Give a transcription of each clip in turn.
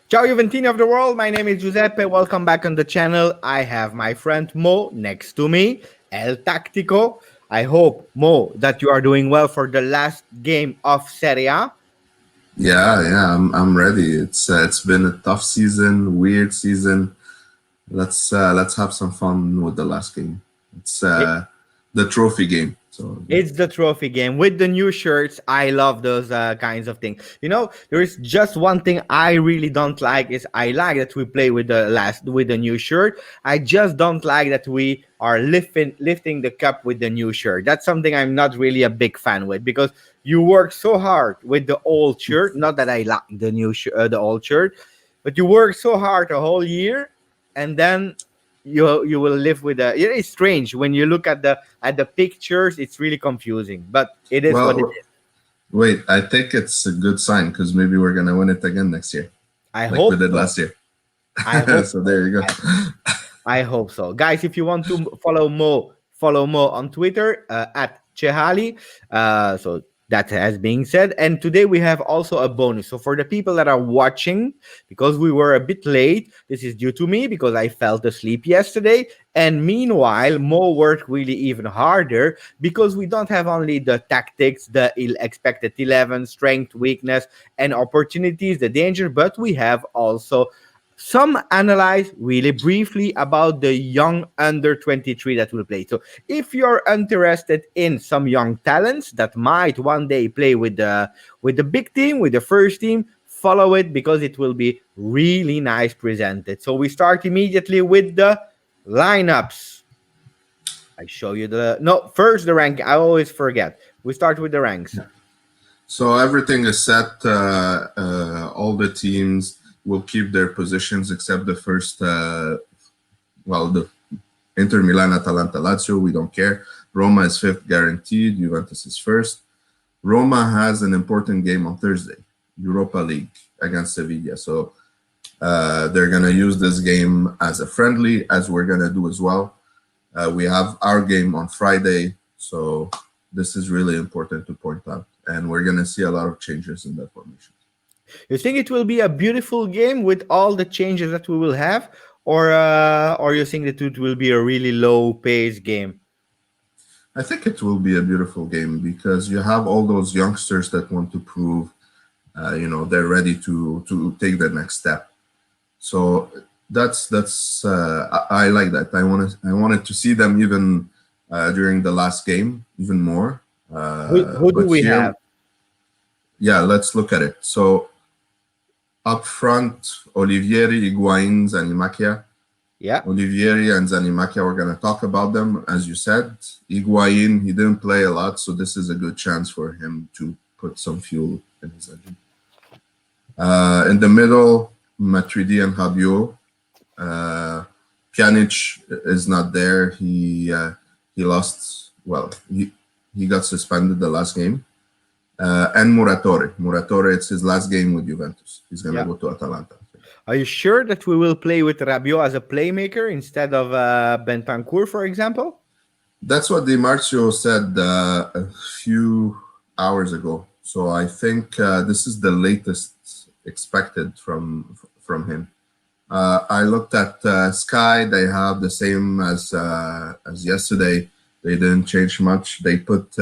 Ciao Juventini of the world, my name is Giuseppe, welcome back on the channel. I have my friend Mo next to me, El Tactico. I hope, Mo, that you are doing well for the last game of Serie A. Yeah, I'm ready. It's been a tough season, weird season. Let's have some fun with the last game. It's the trophy game. So yeah. It's the trophy game with the new shirts. I love those kinds of things. You know, there is just one thing I really don't like is I like that we play with the new shirt. I just don't like that we are lifting the cup with the new shirt. That's something I'm not really a big fan with because you work so hard with the old shirt. Not that I like the old shirt, but you work so hard a whole year, and then you will live with a. It is strange when you look at the pictures. It's really confusing, but it is what it Well, is. wait. I think it's a good sign because maybe we're gonna win it again next year, I like we hope did so. last year. I hope So so. there you go. I hope so, guys. If you want to follow Mo on Twitter at Chehali. So that has been said, and today we have also a bonus. So for the people that are watching, because we were a bit late, this is due to me because I fell asleep yesterday. And meanwhile, Mo worked really even harder because we don't have only the tactics, the expected 11, strength, weakness, and opportunities, the danger, but we have also some analyze really briefly about the young under 23 that will play. So if you're interested in some young talents that might one day play with the big team, with the first team, follow it because it will be really nice presented. So we start immediately with the lineups. I show you the no first the rank. I always forget. We start with the ranks. So everything is set. All the teams will keep their positions except the first. The Inter Milan, Atalanta, Lazio, we don't care. Roma is fifth, guaranteed. Juventus is first. Roma has an important game on Thursday, Europa League against Sevilla. So they're going to use this game as a friendly, as we're going to do as well. We have our game on Friday. So this is really important to point out. And we're going to see a lot of changes in that formation. You think it will be a beautiful game with all the changes that we will have, or you think that it will be a really low pace game? I think it will be a beautiful game because you have all those youngsters that want to prove, they're ready to take the next step. So I like that. I wanted to see them even during the last game even more. Who do But we have? here, yeah, let's look at it. So up front, Olivieri, Higuain, Zanimakia. Yeah, Olivieri and Zanimakia, we're going to talk about them. As you said, Higuain, he didn't play a lot, so this is a good chance for him to put some fuel in his engine. In the middle, Matuidi and Rabiot. Pjanic is not there. He lost. Well, he got suspended the last game. And Muratore, it's his last game with Juventus. He's gonna yeah. go to Atalanta. Are you sure that we will play with Rabiot as a playmaker instead of Bentancur, for example? That's what Di Marzio said a few hours ago. So I think this is the latest expected from him. I looked at Sky. They have the same as yesterday. They didn't change much. They put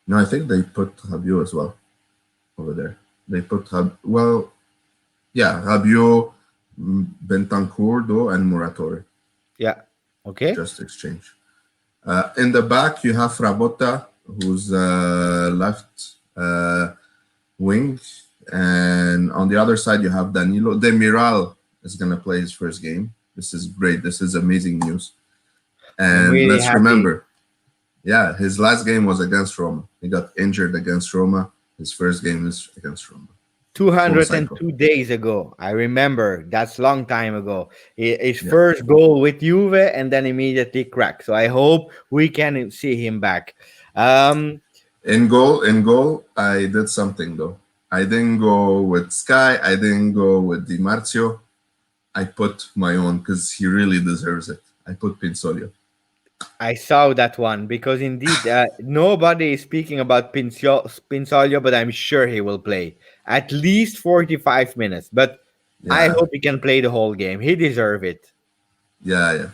no, I think they put Rabiot as well over there. They put Rabiot, Bentancur, though, and Muratore. Yeah. Okay. Just exchange. In the back, you have Frabotta, who's left wing. And on the other side, you have Danilo. Demiral is going to play his first game. This is great. This is amazing news. I'm And really let's happy. remember, his last game was against Roma. He got injured against Roma. His first game is against Roma. Full cycle. 202 days ago. I remember that's long time ago. His Yeah. first goal with Juve and then immediately cracked. So I hope we can see him back. Um, In goal, I did something though. I didn't go with Sky. I didn't go with Di Marzio. I put my own because he really deserves it. I put Pinsolio. I saw that one because indeed nobody is speaking about Pinsolio, but I'm sure he will play at least 45 minutes. But I Yeah, hope he can play the whole game. He deserves it. yeah, yeah.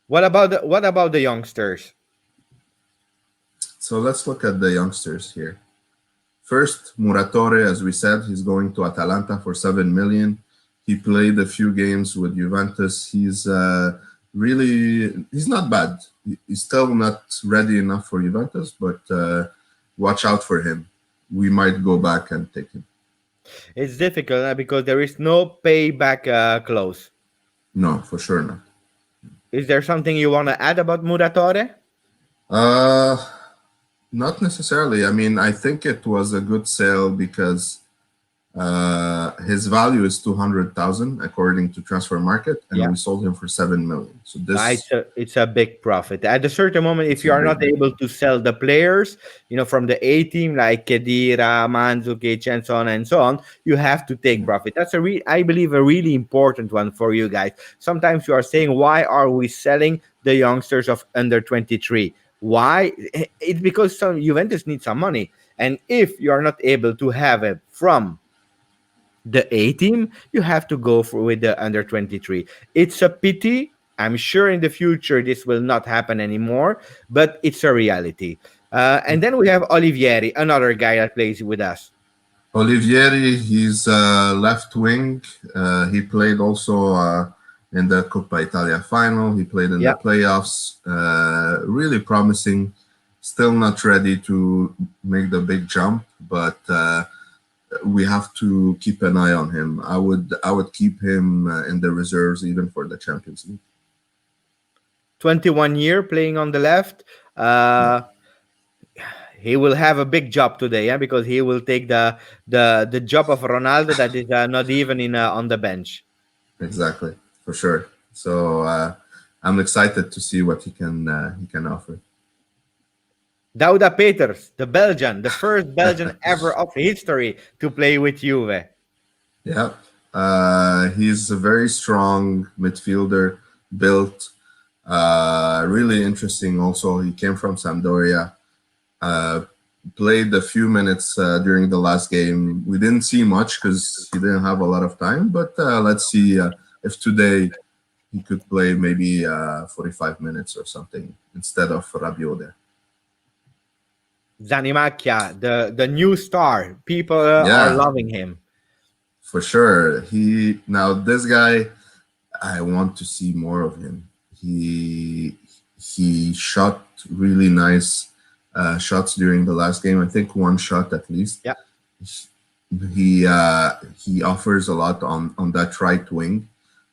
What about the youngsters? So let's look at the youngsters here. First, Muratore, as we said, he's going to Atalanta for 7 million. He played a few games with Juventus. He's not bad. He's still not ready enough for Juventus, but watch out for him. We might go back and take him. It's difficult because there is no payback clause. No, for sure not. Is there something you want to add about Muratore? Uh, Not necessarily. I mean, I think it was a good sale because his value is 200,000 according to Transfer Market, and Yeah. we sold him for 7 million. So this It's a big profit. At a certain moment, if it's you a are not big. able to sell the players, from the A team like Kedira, Mandzukic, and so on, you have to take profit. That's I believe a really important one for you guys. Sometimes you are saying, why are we selling the youngsters of under 23? Why? It's because some Juventus needs some money, and if you are not able to have it from the A team, you have to go with the under 23. It's a pity. I'm sure in the future this will not happen anymore, but it's a reality. And then we have Olivieri, another guy that plays with us. Olivieri, he's left wing. He played also in the Coppa Italia final. He played in Yeah, the playoffs. Really promising. Still not ready to make the big jump, but we have to keep an eye on him. I would keep him in the reserves even for the Champions League. 21 year playing on the left. Yeah, Uh, he will have a big job today, yeah, because he will take the job of Ronaldo that is not even in on the bench. exactly, for sure. So I'm excited to see what he can offer. Dauda Peters, the Belgian, the first Belgian ever of history to play with Juve. Yeah, he's a very strong midfielder, built. Really interesting. Also, he came from Sampdoria. Uh, Played a few minutes during the last game. We didn't see much because he didn't have a lot of time. But let's see if today he could play maybe 45 minutes or something instead of Rabiot there. Zanimacchia, the new star. People are Yeah, loving him. for sure. This guy, I want to see more of him. He shot really nice shots during the last game. I think one shot at least. Yeah. He offers a lot on that right wing.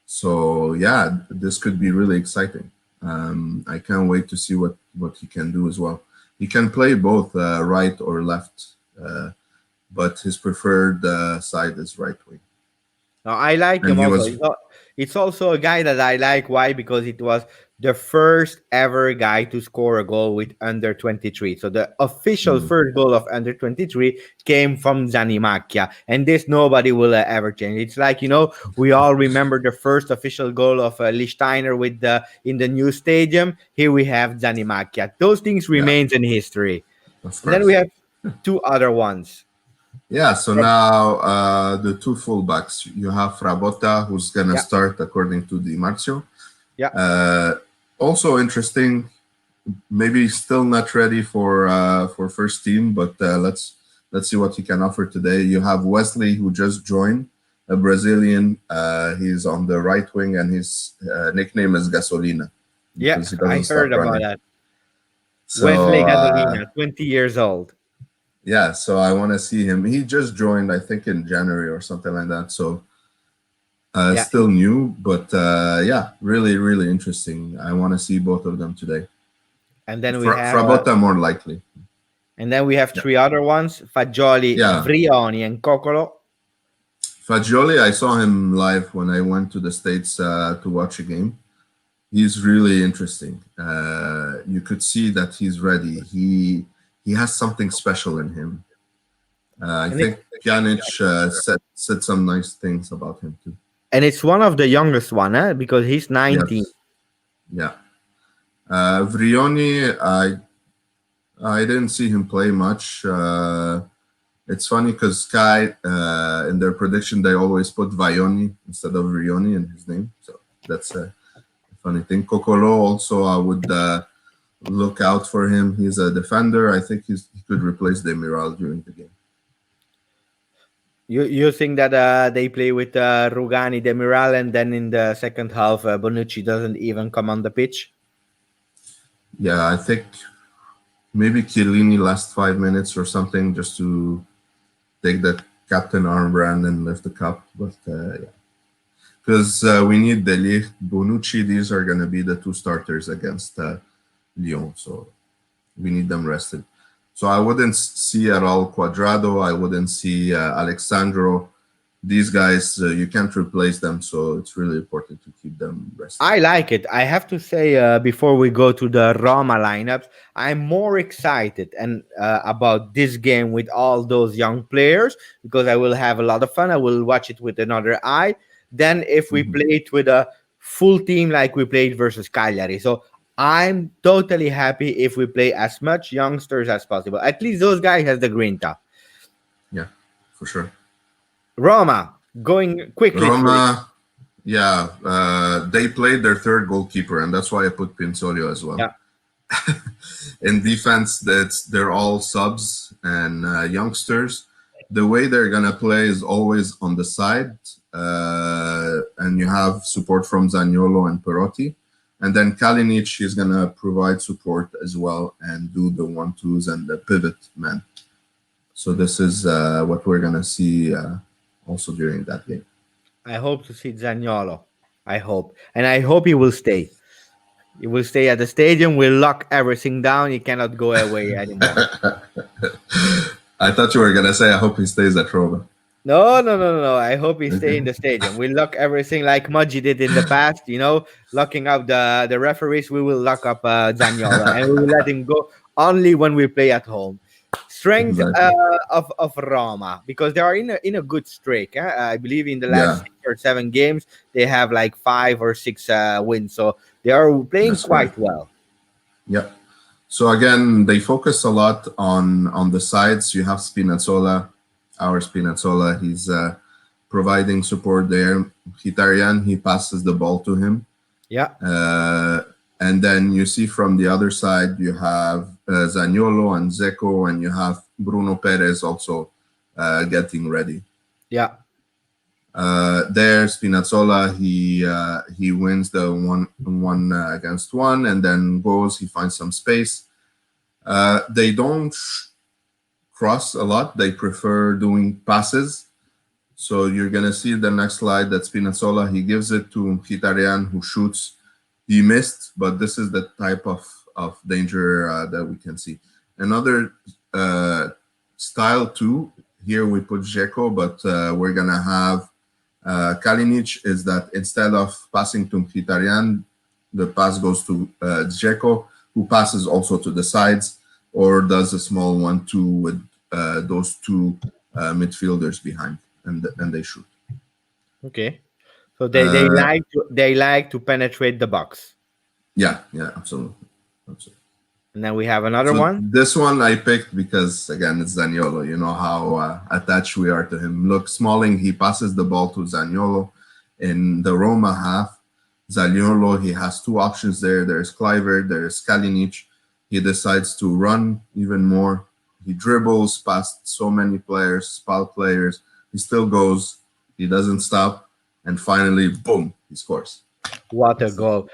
So yeah, this could be really exciting. I can't wait to see what he can do as well. He can play both right or left, but his preferred side is right wing. No, I like And him he also. was It's also a guy that I like. Why? Because it was the first ever guy to score a goal with under 23. So the official mm, first goal of under 23 came from Zanimacchia. And this nobody will ever change. It's like, we all remember the first official goal of Lichtsteiner with in the new stadium. Here we have Zanimacchia. Those things yeah, remains in history. of And then we course. have two other ones. Yeah, so That- now the two fullbacks. You have Frabotta, who's gonna yeah, start according to Di Marzio. yeah. Uh, Also interesting. Maybe still not ready for first team, but let's see what he can offer today. You have Wesley, who just joined, a Brazilian. He's on the right wing, and his nickname is Gasolina Yeah, because he I doesn't heard stop about running. that. So Wesley Gasolina, 20 years old. yeah, so I want to see him. He just joined, I think, in January or something like that. So Yeah. still new, but yeah, really, really interesting. I want to see both of them today. And then we have Frabotta more likely. Yeah, three other ones: Fagioli, yeah. Vrioni, and Cocolo. Fagioli, I saw him live when I went to the States to watch a game. He's really interesting. You could see that he's ready. He has something special in him. I And it's think Pjanic said some nice things about him too. and it's one of the youngest one, because he's 19. Yes, Yeah. Vrioni, I didn't see him play much. It's funny because Sky, in their prediction, they always put Vioni instead of Vrioni in his name. So that's a funny thing. Kokolo also, I would look out for him. He's a defender. I think he could replace Demiral during the game. You think that they play with Rugani, Demiral, and then in the second half, Bonucci doesn't even come on the pitch? Yeah, I think maybe Chiellini last 5 minutes or something just to take the captain armband and lift the cup. But yeah, because we need De Ligt, Bonucci. These are going to be the two starters against Lyon. So we need them rested. So I wouldn't see at all Quadrado. I wouldn't see Alexandro. These guys, you can't replace them. So it's really important to keep them rested. I like it. I have to say, before we go to the Roma lineups, I'm more excited and about this game with all those young players because I will have a lot of fun. I will watch it with another eye than if we Mhm. played with a full team like we played versus Cagliari. So I'm totally happy if we play as much youngsters as possible. At least those guys has the grinta. Yeah, for sure. Roma, going quickly through it. Roma, yeah, they played their third goalkeeper, and that's why I put Pinsolio as well. Yeah. In defense, they're all subs and youngsters. The way they're gonna play is always on the side, and you have support from Zaniolo and Perotti, and then Kalinic is gonna provide support as well and do the 1-2s and the pivot man. So this is what we're gonna see also during that game. I hope to see Zaniolo. I hope. And I hope he will stay. He will stay at the stadium. We'll lock everything down. He cannot go away anymore. I thought you were gonna say I hope he stays at Roma. No, no, no, no, no. I hope he stay in the stadium. We lock everything like Mudgy did in the past, locking up the referees. We will lock up Zaniolo and we will let him go only when we play at home. Strength Exactly. of Roma because they are in a good streak. I believe in the last Yeah, 6 or 7 games they have like 5 or 6 wins, so they are playing that's right. quite well. Yeah. So again, they focus a lot on the sides. You have Spinazzola, our Spinazzola. He's providing support there. Hitarian, he passes the ball to him. Yeah, Uh, and then you see from the other side, you have Zaniolo and Zeko, and you have Bruno Perez also getting ready. yeah, There, Spinazzola, he wins the one against one, and then goes. He finds some space. They don't cross a lot. They prefer doing passes. So you're gonna see the next slide that Spinazzola, he gives it to Hitarian, who shoots. He missed, but this is the type of danger that we can see. Another style too. Here we put Dzeko, but we're gonna have Kalinic. Is that instead of passing to Hitarian, the pass goes to Dzeko, who passes also to the sides or does a small 1-2 with those two midfielders behind, and they shoot. okay. So Uh, they like to penetrate the box. yeah, yeah, absolutely, absolutely. And then we have another So one. this one I picked because again it's Zaniolo. You know how attached we are to him. Look, Smalling, he passes the ball to Zaniolo in the Roma half. Zaniolo, he has two options there. There's Kluivert, there's Kalinic. He decides to run even more. He dribbles past so many players, spal players. He still goes. He doesn't stop, and finally, boom, he scores. What a goal!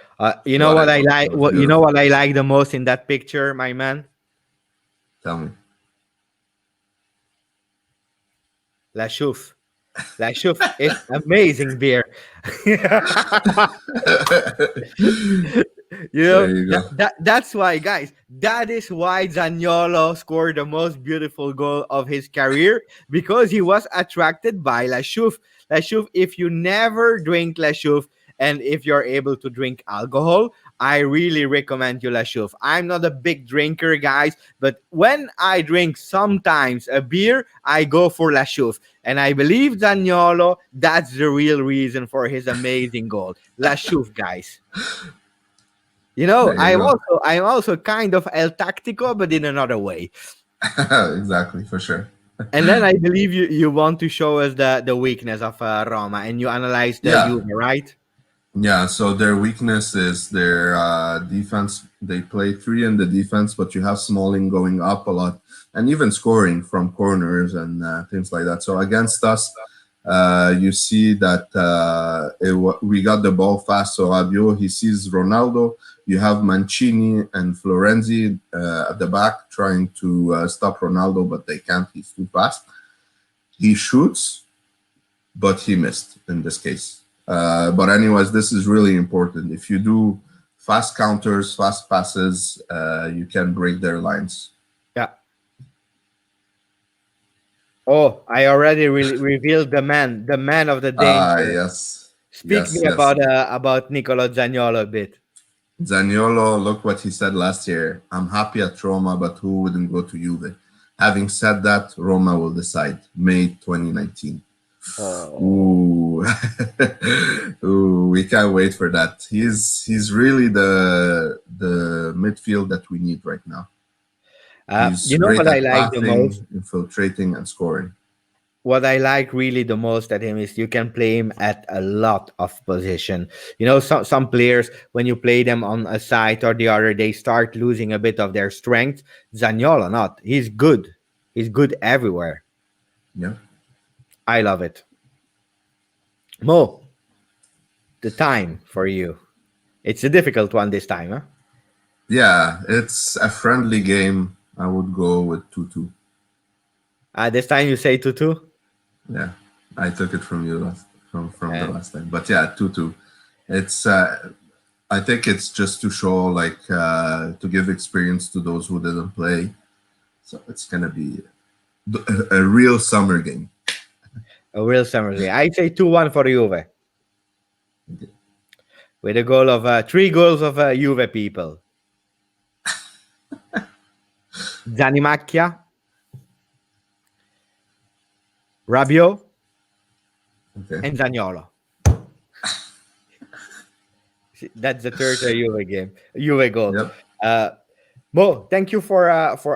You know What a what I goal! like? That was What you know beautiful. what I like the most in that picture, my man? Tell me. La Chouffe. La Chouffe is amazing beer. There you go. That's why, guys. That is why Zaniolo scored the most beautiful goal of his career because he was attracted by La Chouffe. La Chouffe, if you never drink La Chouffe and if you're able to drink alcohol, I really recommend you La Chouffe. I'm not a big drinker, guys, but when I drink sometimes a beer, I go for La Chouffe. And I believe Zaniolo, that's the real reason for his amazing goal. La Chouffe, guys. You know, There you go. I'm also kind of El Tactico, but in another way. Exactly, for sure. And then I believe you want to show us the weakness of Roma, and you analyze the Yeah, Juve, right? yeah. So their weakness is their defense. They play three in the defense, but you have Smalling going up a lot and even scoring from corners and things like that. So against us, you see that we got the ball fast. So Rabiot, he sees Ronaldo. You have Mancini and Florenzi at the back trying to stop Ronaldo, but they can't. He's too fast. He shoots, but he missed in this case. But anyways, this is really important. If you do fast counters, fast passes, you can break their lines. Yeah. Oh, I already revealed the man of the danger. Yes, Speak yes, me yes. about Nicolo Zaniolo a bit. Zaniolo, look what he said last year. I'm happy at Roma, but who wouldn't go to Juve? Having said that, Roma will decide May 2019. Oh, Ooh, ooh, we can't wait for that. He's really the midfield that we need right now. He's you know great what I at like the most? passing, infiltrating, and scoring. What I like really the most at him is you can play him at a lot of position. You know, some players when you play them on a side or the other, they start losing a bit of their strength. Zaniolo not. He's good. He's good everywhere. Yeah, I love it. Mo, the time for you. It's a difficult one this time, huh? yeah. It's a friendly game. I would go with 2-2. This time you say 2-2. Yeah, I took it from you from the And last time. But yeah, 2-2. It's I think it's just to show like to give experience to those who didn't play. So it's gonna be a real summer game. a real summary. I say 2-1 for Juve. With a goal of 3 goals of Juve people. Zanimacchia, Rabiot, Okay. and Zaniolo. That's the third Juve game, Juve goal. Yep. Uh, Mo, thank you for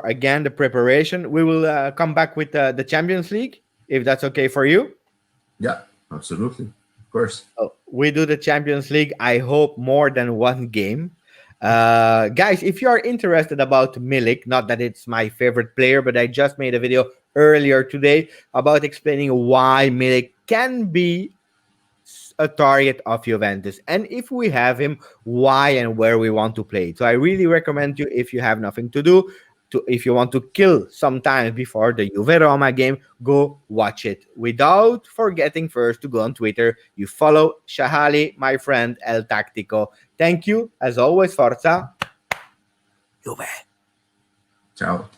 again the preparation. We will come back with the Champions League if that's okay for you. Yeah. Absolutely. Of course. We do the Champions League. I hope more than one game. Guys, if you are interested about Milik, not that it's my favorite player, but I just made a video earlier today about explaining why Milik can be a target of Juventus, and if we have him, why and where we want to play. So I really recommend you, if you have nothing to do, to if you want to kill some time before the Juve Roma game, go watch it. Without forgetting first to go on Twitter, you follow Shahali, my friend El Tactico. Thank you as always, Forza Juve. Ciao.